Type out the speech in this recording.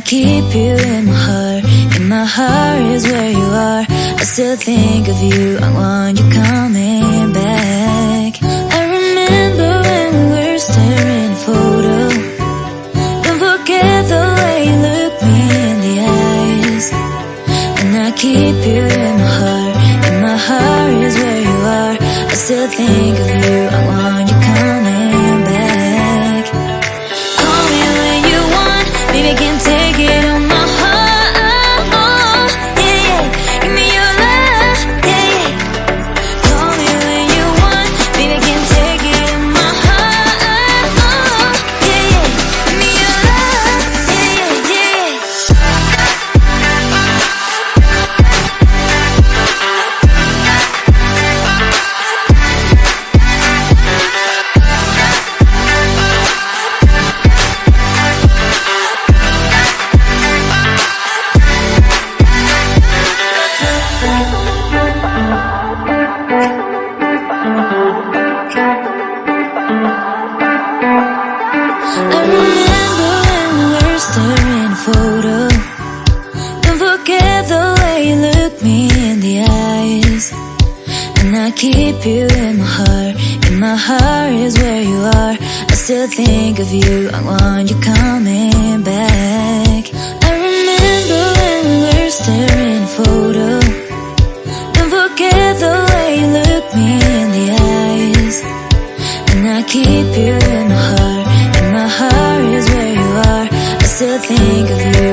keep you in my heart. In my heart is where you are. I still think of you. I want you coming back. I remember when we were staring at a photo. Don't forget the way you look me in the eyes. And I keep you in my heart. In my heart is where you are. I still think of you. I want you coming back. Call me when you want. Baby, I can't take it on my heart. Yeah, yeah. Give me your love. Yeah, yeah. Call me when you want. Baby, I can't take it on my heart. Yeah, yeah. Give me your love. Yeah, yeah, yeah. I remember when we were staring at a photo. Don't forget the way you look me in the eyes. And I keep you in my heart. In my heart is where you are. I still think of you. I want you coming back. I remember when we were staring at a photo. Don't forget the way you look me in the eyes. And I keep you in my heart. In my heart is where you are. I still think of you.